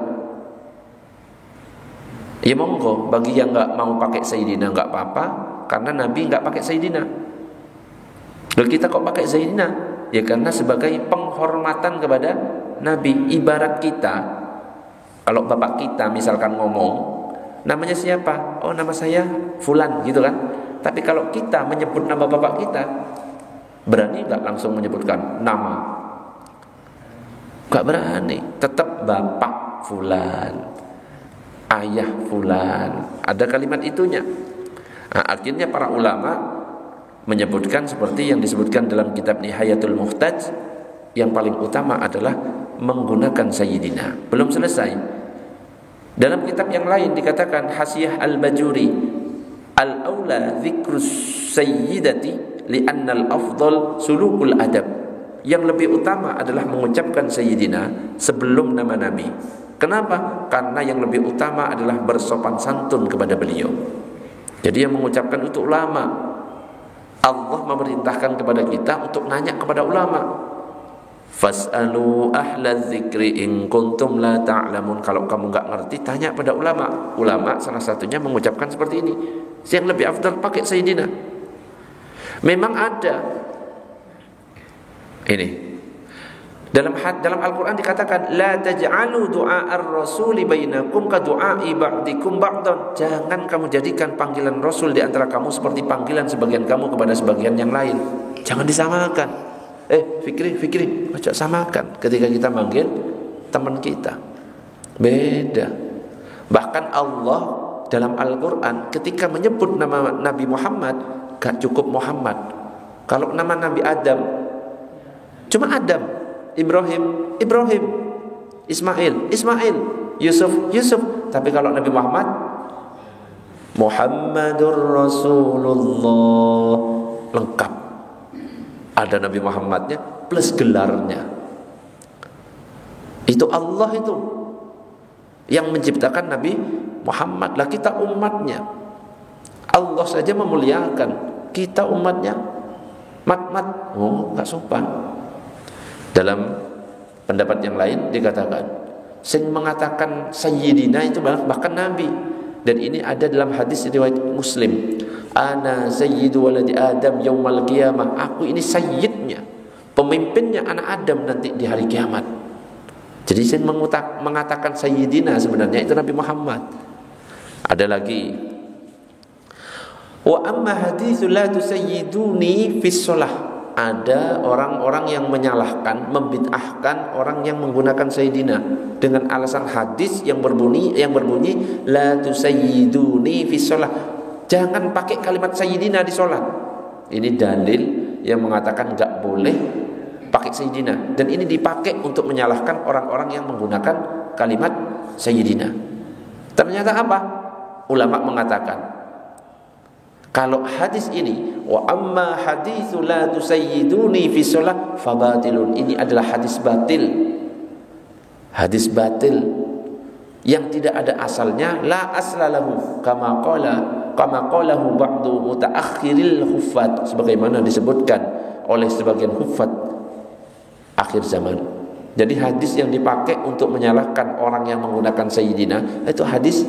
Ya monggo, bagi yang enggak mau pakai sayyidina enggak apa-apa, karena Nabi enggak pakai sayyidina. Lalu kita kok pakai sayyidina? Ya karena sebagai penghormatan kepada Nabi. Ibarat kita, kalau bapak kita misalkan ngomong, namanya siapa? Oh, nama saya Fulan, gitu kan? Tapi kalau kita menyebut nama bapak kita, berani enggak langsung menyebutkan nama? Enggak berani, tetap bapak Fulan, ayah Fulan, ada kalimat itunya. Nah, akhirnya para ulama menyebutkan seperti yang disebutkan dalam kitab Nihayatul Muhtaj, yang paling utama adalah menggunakan Sayyidina. Belum selesai. Dalam kitab yang lain dikatakan Hasiyah Al-Bajuri, al-aula dzikrus sayyidati li'anna al-afdal sulukul adab. Yang lebih utama adalah mengucapkan Sayyidina sebelum nama Nabi. Kenapa? Karena yang lebih utama adalah bersopan santun kepada beliau. Jadi yang mengucapkan itu ulama. Allah memerintahkan kepada kita untuk nanya kepada ulama. Fas'alu ahla dzikri in kuntum la ta'lamun. Kalau kamu enggak ngerti, tanya pada ulama. Ulama salah satunya mengucapkan seperti ini. Yang lebih afdal pakai Sayyidina. Memang ada ini. Dalam Al-Qur'an dikatakan la taj'alu du'a'ar rasuli bainakum ka du'a'i ba'dikum ba'dan. Jangan kamu jadikan panggilan Rasul di antara kamu seperti panggilan sebagian kamu kepada sebagian yang lain. Jangan disamakan. Fikri, baca samakan ketika kita manggil teman kita. Beda. Bahkan Allah dalam Al-Qur'an ketika menyebut nama Nabi Muhammad, gak cukup Muhammad. Kalau nama Nabi Adam, cuma Adam. Ibrahim, Ismail, Yusuf. Tapi kalau Nabi Muhammad, Muhammadur Rasulullah, lengkap. Ada Nabi Muhammadnya plus gelarnya. Itu Allah itu yang menciptakan Nabi Muhammad. Lah kita umatnya. Allah saja memuliakan, kita umatnya mat. Oh, enggak sopan. Dalam pendapat yang lain dikatakan sing mengatakan Sayyidina itu bahkan Nabi. Dan ini ada dalam hadis riwayat Muslim. Ana sayyidu waladi Adam yaumal qiyamah. Aku ini sayyidnya, pemimpinnya anak Adam nanti di hari kiamat. Jadi sing mengatakan Sayyidina sebenarnya itu Nabi Muhammad. Ada lagi. Wa amma haditsu la tusayyiduni fis shalah. Ada orang-orang yang menyalahkan, membid'ahkan orang yang menggunakan Sayyidina dengan alasan hadis yang berbunyi la tusayyiduni fi shalah. Jangan pakai kalimat Sayyidina di sholat. Ini dalil yang mengatakan enggak boleh pakai Sayyidina, dan ini dipakai untuk menyalahkan orang-orang yang menggunakan kalimat Sayyidina. Ternyata apa? Ulama mengatakan kalau hadis ini wa amma haditsu la tusayyiduni fi shalah fabatilun, ini adalah hadis batil. Hadis batil yang tidak ada asalnya, la aslalahu kama qalahu ba'du mutaakhiril huffaz, sebagaimana disebutkan oleh sebagian huffaz akhir zaman. Jadi hadis yang dipakai untuk menyalahkan orang yang menggunakan Sayyidina itu hadis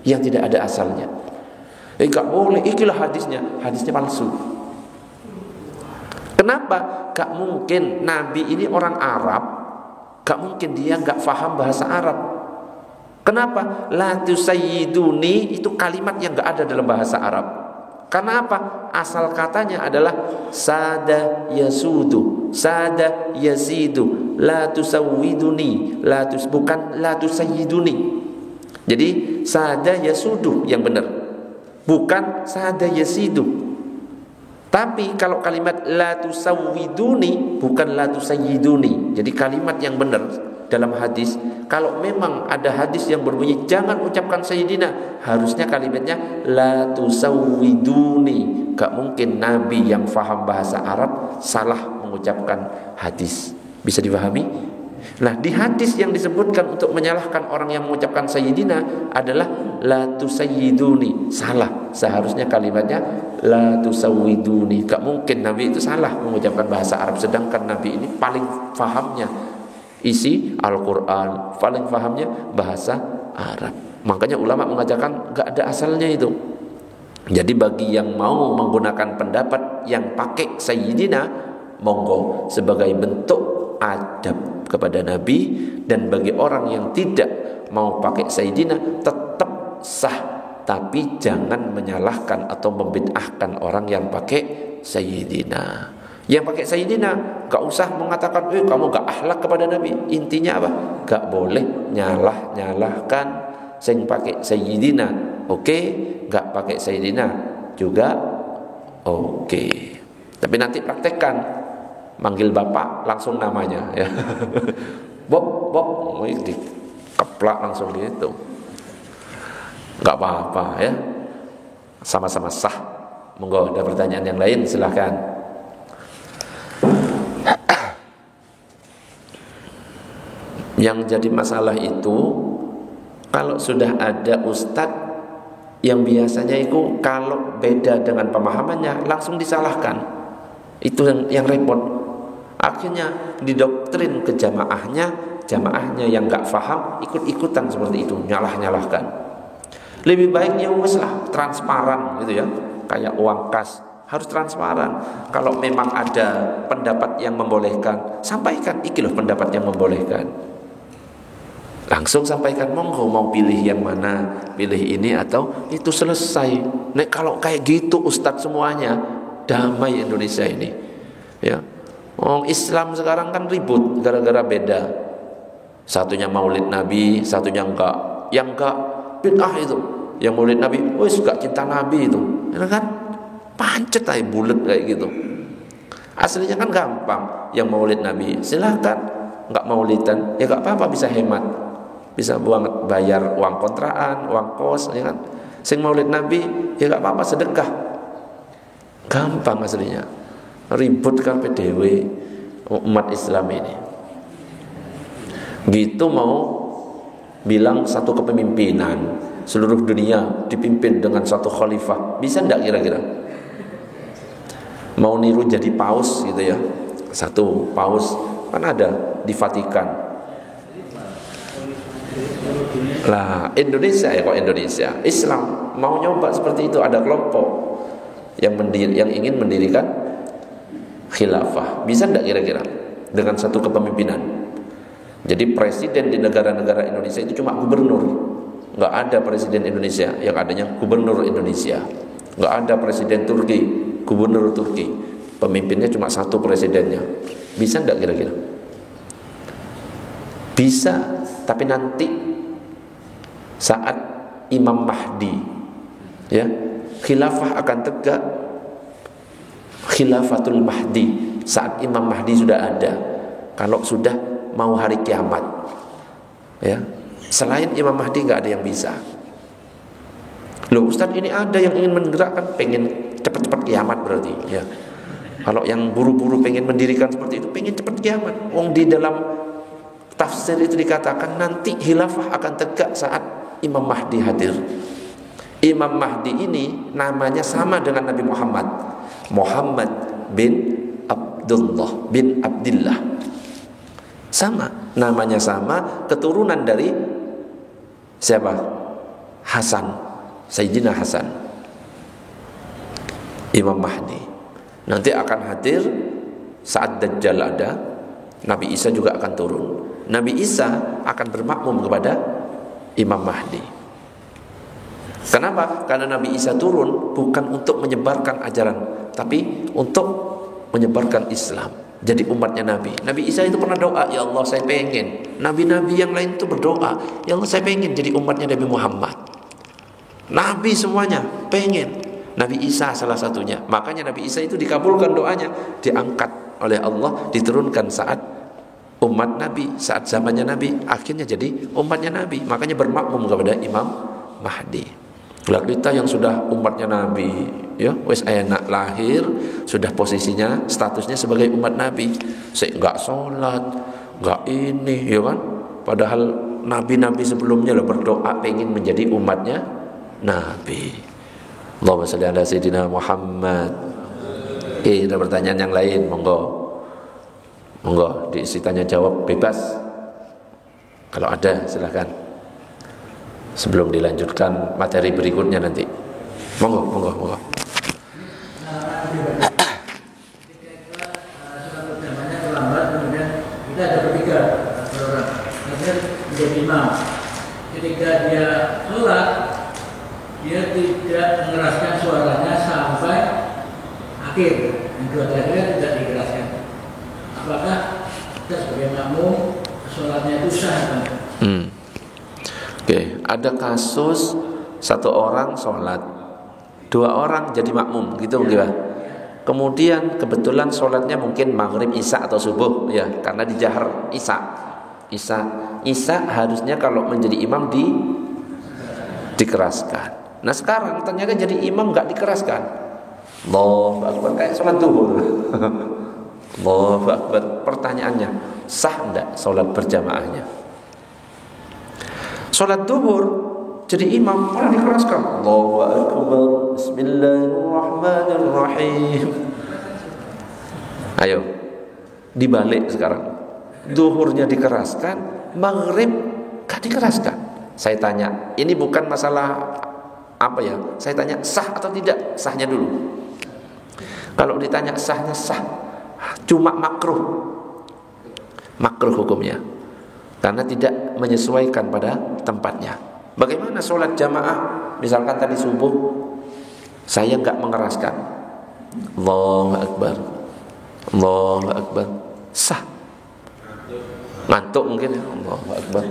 yang tidak ada asalnya. Gak boleh, ikilah hadisnya palsu. Kenapa? Gak mungkin Nabi ini orang Arab, gak mungkin dia gak faham bahasa Arab. Kenapa? La tusayyiduni itu kalimat yang gak ada dalam bahasa Arab. Karena apa? Asal katanya adalah sada yasudu, sada yazidu, la tusawwiduni, bukan la tusayyiduni. Jadi sada yasudu yang benar, bukan sada yasidu. Tapi kalau kalimat la tusawwiduni bukan la tusayyiduni. Jadi kalimat yang benar dalam hadis, kalau memang ada hadis yang berbunyi jangan ucapkan Sayyidina, harusnya kalimatnya la tusawwiduni. Gak mungkin Nabi yang faham bahasa Arab salah mengucapkan hadis. Bisa dipahami? Nah, di hadis yang disebutkan untuk menyalahkan orang yang mengucapkan Sayyidina adalah la tusayyiduni, salah. Seharusnya kalimatnya la tusawwiduni. Gak mungkin Nabi itu salah mengucapkan bahasa Arab, sedangkan Nabi ini paling fahamnya isi Al-Quran, paling fahamnya bahasa Arab. Makanya ulama mengatakan gak ada asalnya itu. Jadi bagi yang mau menggunakan pendapat yang pakai Sayyidina, monggo, sebagai bentuk adab kepada Nabi. Dan bagi orang yang tidak mau pakai Sayyidina tetap sah, tapi jangan menyalahkan atau membid'ahkan orang yang pakai Sayyidina. Yang pakai Sayyidina gak usah mengatakan kamu gak akhlak kepada Nabi. Intinya apa? Gak boleh nyalahkan sing pakai Sayyidina. Oke, gak pakai Sayyidina juga Oke. Tapi nanti praktekkan, manggil bapak langsung namanya ya. Bob, dikeplak langsung gitu. Enggak apa-apa ya. Sama-sama sah. Monggo, ada pertanyaan yang lain silahkan. Yang jadi masalah itu kalau sudah ada ustadz yang biasanya itu kalau beda dengan pemahamannya langsung disalahkan. Itu yang repot. Akhirnya didoktrin ke jamaahnya yang gak paham ikut-ikutan seperti itu, nyalah-nyalahkan. Lebih baik ya wes lah, transparan gitu ya. Kayak uang kas harus transparan. Kalau memang ada pendapat yang membolehkan, sampaikan, iki loh pendapat yang membolehkan. Langsung sampaikan, monggo mau pilih yang mana, pilih ini atau itu, selesai. Nek kalau kayak gitu ustadz semuanya, damai Indonesia ini. Ya. Islam sekarang kan ribut gara-gara beda. Satunya maulid Nabi, satunya enggak. Yang enggak bid'ah itu. Yang maulid Nabi, wes gak cinta Nabi itu. Ya kan? Pancet aja bulet kayak gitu. Aslinya kan gampang. Yang maulid Nabi, silakan. Enggak maulidan, ya enggak apa-apa, bisa hemat. Bisa bayar uang kontrakan, uang kos, ya kan? Sing maulid Nabi, ya enggak apa-apa, sedekah. Gampang aslinya. Ribut kan PDW umat Islam ini. Gitu mau bilang satu kepemimpinan seluruh dunia dipimpin dengan satu khalifah, bisa enggak kira-kira? Mau niru jadi paus gitu ya. Satu paus kan ada di Vatikan. Lah Indonesia ya, kok Indonesia Islam mau nyoba seperti itu, ada kelompok yang ingin mendirikan khilafah. Bisa enggak kira-kira dengan satu kepemimpinan? Jadi presiden di negara-negara Indonesia itu cuma gubernur. Enggak ada presiden Indonesia, yang adanya gubernur Indonesia. Enggak ada presiden Turki, gubernur Turki. Pemimpinnya cuma satu presidennya. Bisa enggak kira-kira? Bisa, tapi nanti saat Imam Mahdi ya, khilafah akan tegak. Khilafatul Mahdi, saat Imam Mahdi sudah ada, kalau sudah mau hari kiamat ya. Selain Imam Mahdi nggak ada yang bisa. Loh Ustaz, ini ada yang ingin menggerakkan, pengen cepat-cepat kiamat berarti ya. Kalau yang buru-buru pengen mendirikan seperti itu, pengen cepat kiamat. Wong di dalam tafsir itu dikatakan nanti khilafah akan tegak saat Imam Mahdi hadir. Imam Mahdi ini namanya sama dengan Nabi Muhammad, Muhammad bin Abdullah bin Abdillah. Sama, namanya sama, keturunan dari siapa? Hasan, Sayyidina Hasan. Imam Mahdi nanti akan hadir saat Dajjal ada. Nabi Isa juga akan turun. Nabi Isa akan bermakmum kepada Imam Mahdi. Kenapa? Karena Nabi Isa turun bukan untuk menyebarkan ajaran, tapi untuk menyebarkan Islam. Jadi umatnya Nabi. Nabi Isa itu pernah doa, ya Allah saya pengen. Nabi-nabi yang lain itu berdoa, ya Allah saya pengen jadi umatnya Nabi Muhammad. Nabi semuanya pengen. Nabi Isa salah satunya. Makanya Nabi Isa itu dikabulkan doanya, diangkat oleh Allah, diturunkan saat umat Nabi, saat zamannya Nabi, akhirnya jadi umatnya Nabi. Makanya bermakmum kepada Imam Mahdi. Lah kita yang sudah umatnya Nabi, ya wes enak lahir, sudah posisinya statusnya sebagai umat Nabi, enggak sholat, enggak ini, ya kan? Padahal nabi-nabi sebelumnya lo berdoa pengen menjadi umatnya Nabi. Allahumma shalli ala sayyidina Muhammad. Oke, ada pertanyaan yang lain, monggo. Monggo diisi tanya jawab bebas. Kalau ada silakan. Sebelum dilanjutkan materi berikutnya nanti. Monggo, monggo, monggo. Kita ada bertiga orang, kemudian menjadi imam. Ketika dia sholat, dia tidak mengeraskan suaranya sampai akhir. Yang dua terakhir tidak dikeraskan. Apakah kita sebagai makmum sholatnya itu sah? Oke, ada kasus satu orang sholat, dua orang jadi makmum, gitu ya. Kemudian kebetulan sholatnya mungkin maghrib, isya atau subuh ya, karena dijahar isya harusnya kalau menjadi imam dikeraskan. Nah sekarang ternyata jadi imam nggak dikeraskan. Allahu Akbar, kayak sholat duhur. Allahu Akbar. Pertanyaannya, sah enggak sholat berjamaahnya? Sholat duhur jadi imam malah dikeraskan. Allahu Akbar, Bismillahirrahmanirrahim. Ayo dibalik sekarang. Duhurnya dikeraskan, maghrib gak dikeraskan. Saya tanya, ini bukan masalah apa ya, saya tanya sah atau tidak. Sahnya dulu. Kalau ditanya sahnya sah, cuma makruh hukumnya, karena tidak menyesuaikan pada tempatnya. Bagaimana sholat jamaah? Misalkan tadi subuh saya nggak mengeraskan, Allahu Akbar, Allahu Akbar, sah. Ngantuk mungkin ya, Allahu Akbar,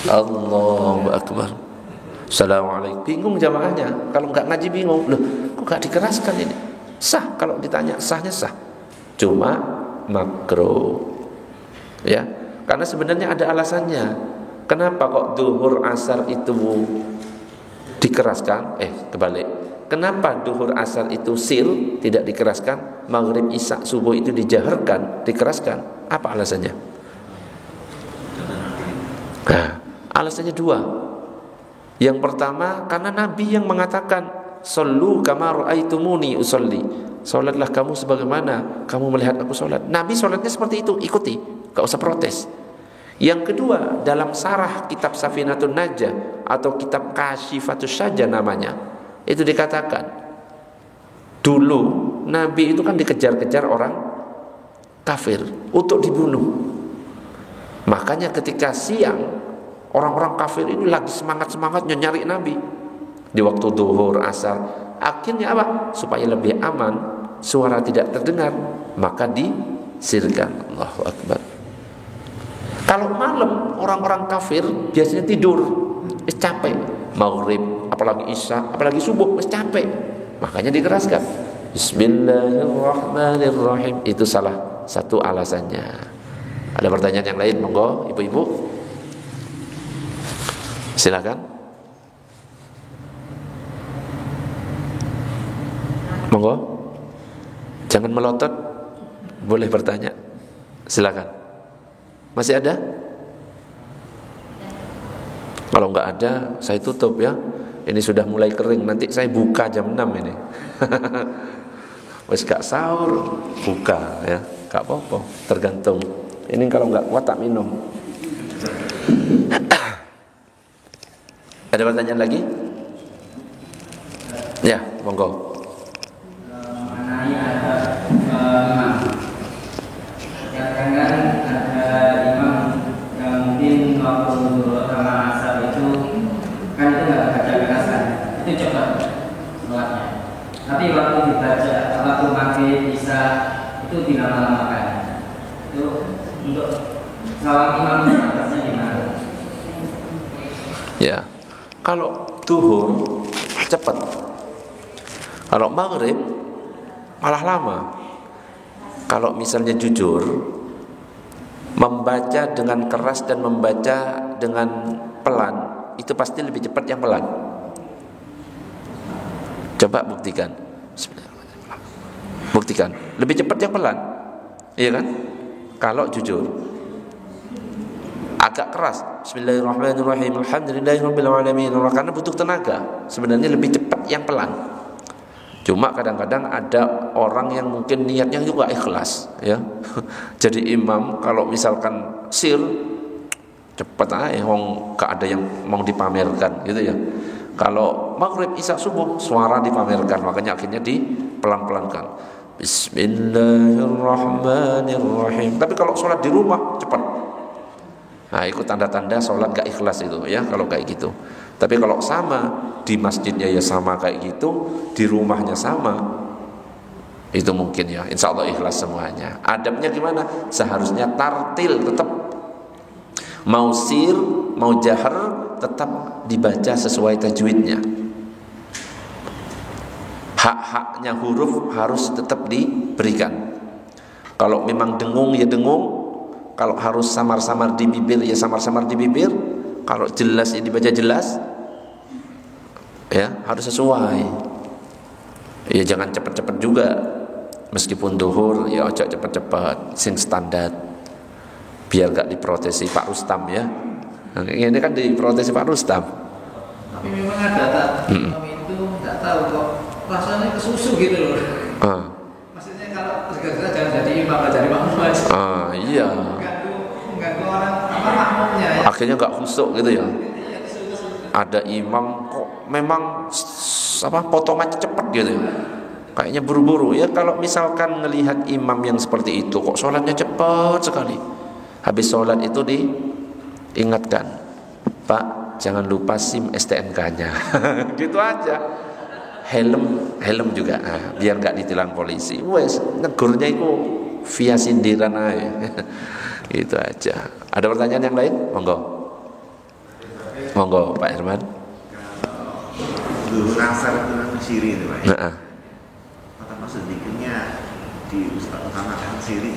Allahu Akbar, Assalamualaikum. Bingung jamaahnya. Kalau nggak ngaji bingung, loh kok nggak dikeraskan ini? Sah kalau ditanya, sahnya sah, cuma makruh ya, karena sebenarnya ada alasannya. Kenapa kok duhur asar itu dikeraskan? Kebalik. Kenapa duhur asar itu sil tidak dikeraskan, maghrib isya subuh itu dijaharkan, dikeraskan? Apa alasannya? Nah, alasannya dua. Yang pertama, karena Nabi yang mengatakan, "Shallu kama ra'aitumuni usolli." Salatlah kamu sebagaimana kamu melihat aku salat. Nabi salatnya seperti itu, ikuti, enggak usah protes. Yang kedua, dalam sarah kitab Safinatun Najah atau kitab Kashifatus Syajah namanya, itu dikatakan dulu Nabi itu kan dikejar-kejar orang kafir untuk dibunuh. Makanya ketika siang orang-orang kafir ini lagi semangat-semangatnya nyari Nabi di waktu duhur asar. Akhirnya apa? Supaya lebih aman, suara tidak terdengar, maka disirkan. Allahu Akbar. Kalau malam orang-orang kafir biasanya tidur, capek. Maghrib, apalagi isya, apalagi subuh, capek. Makanya dikeraskan. Bismillahirrahmanirrahim. Itu salah satu alasannya. Ada pertanyaan yang lain, monggo ibu-ibu. Silakan. Monggo. Jangan melotot. Boleh bertanya. Silakan. Masih ada? Kalau nggak ada, saya tutup ya. Ini sudah mulai kering. Nanti saya buka jam 6 ini. Wes gak sahur, buka ya. Gak apa-apa, tergantung. Ini kalau nggak kuat tak minum. Ada pertanyaan lagi? Ya, monggo. Mengenai ada imam. Kadang-kadang ada imam yang mungkin waktu sama asar itu kan itu nggak baca belasan, itu cepat sholatnya. Tapi waktu dibaca, waktu maghrib bisa itu dilama-lamakan. Itu untuk salam imam batasnya gimana? Ya, kalau duhur cepat, kalau maghrib malah lama. Kalau misalnya jujur, membaca dengan keras dan membaca dengan pelan itu pasti lebih cepat yang pelan. Coba buktikan. Buktikan, lebih cepat yang pelan. Iya kan? Kalau jujur. Agak keras, Bismillahirrahmanirrahim, Alhamdulillahirabbil alamin, karena butuh tenaga. Sebenarnya lebih cepat yang pelan. Cuma kadang-kadang ada orang yang mungkin niatnya juga ikhlas ya. Jadi imam kalau misalkan sir cepat aja, gak ada yang mau dipamerkan gitu ya. Kalau maghrib isya subuh suara dipamerkan, makanya akhirnya dipelan-pelankan. Bismillahirrahmanirrahim. Tapi kalau sholat di rumah cepat. Nah, ikut tanda-tanda sholat gak ikhlas itu ya kalau kayak gitu. Tapi kalau sama, di masjidnya ya sama kayak gitu, di rumahnya sama, itu mungkin ya, insya Allah ikhlas semuanya. Adabnya gimana? Seharusnya tartil tetap, mau sir, mau jahar, tetap dibaca sesuai tajwidnya. hak-haknya huruf harus tetap diberikan. Kalau memang dengung ya dengung, kalau harus samar-samar di bibir ya samar-samar di bibir, kalau jelas ya dibaca jelas, ya harus sesuai. Ya jangan cepat-cepat juga, meskipun duhur ya ojo cepat-cepat, sing standar, biar gak diprotesi Pak Rustam ya. Nah, ini kan diprotesi Pak Rustam. Tapi memang ada tak kami itu nggak tahu kok rasanya kesusu gitu loh. Maksudnya kalau segera jangan jadi imam, jadi makmum aja. Iya. Mengganggu orang makmumnya ya. Akhirnya nggak khusuk gitu ya. Ada imam kok memang potongan cepet gitu ya. Kayaknya buru-buru ya. Kalau misalkan ngelihat imam yang seperti itu kok sholatnya cepat sekali, habis sholat itu diingatkan, Pak jangan lupa SIM STNK-nya. Gitu aja. Helm juga, biar gak ditilang polisi. Wes negurnya itu via sindiran aja. Itu aja. Ada pertanyaan yang lain? Monggo Pak Herman. Dulu asar itu kan siri itu Pak. Nah, maksud dikirnya di utamakan siri.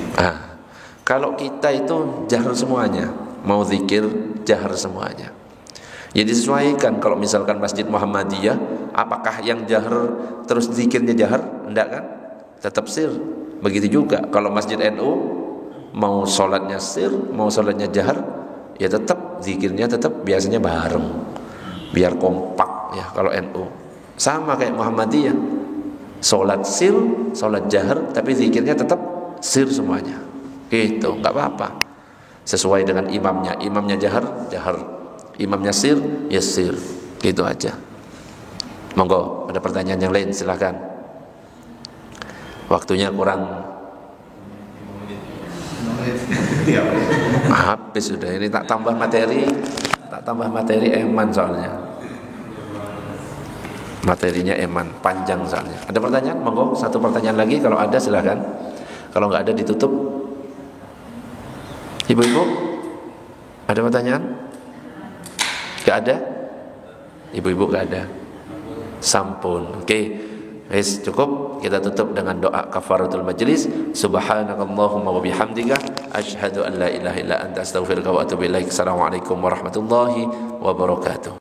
Kalau kita itu jahar semuanya, mau zikir jahar semuanya. Ya disesuaikan. Kalau misalkan Masjid Muhammadiyah, apakah yang jahar terus zikirnya jahar? Enggak kan? Tetap sir. Begitu juga kalau Masjid NU, mau sholatnya sir, mau sholatnya jahar, ya tetap zikirnya tetap biasanya bareng, biar kompak ya. Kalau NU sama kayak Muhammadiyah, sholat sir, sholat jahar, tapi zikirnya tetap sir semuanya. Gitu, nggak apa-apa. Sesuai dengan imamnya. Imamnya jahar, imamnya sir, ya sir. Gitu aja. Monggo, ada pertanyaan yang lain silakan. Waktunya kurang. Habis sudah. Ini tak tambah materi eman soalnya. Materinya eman, panjang soalnya. Ada pertanyaan? Monggo, satu pertanyaan lagi kalau ada silakan. Kalau nggak ada ditutup. Ibu-ibu, ada pertanyaan? Gak ada? Ibu-ibu gak ada? Sampun. Oke. Wis cukup. Kita tutup dengan doa kafaratul majlis. Subhanakallahumma wa bihamdika asyhadu an la ilaha illa anta astaghfiruka wa atubu ilaik. Assalamualaikum warahmatullahi wabarakatuh.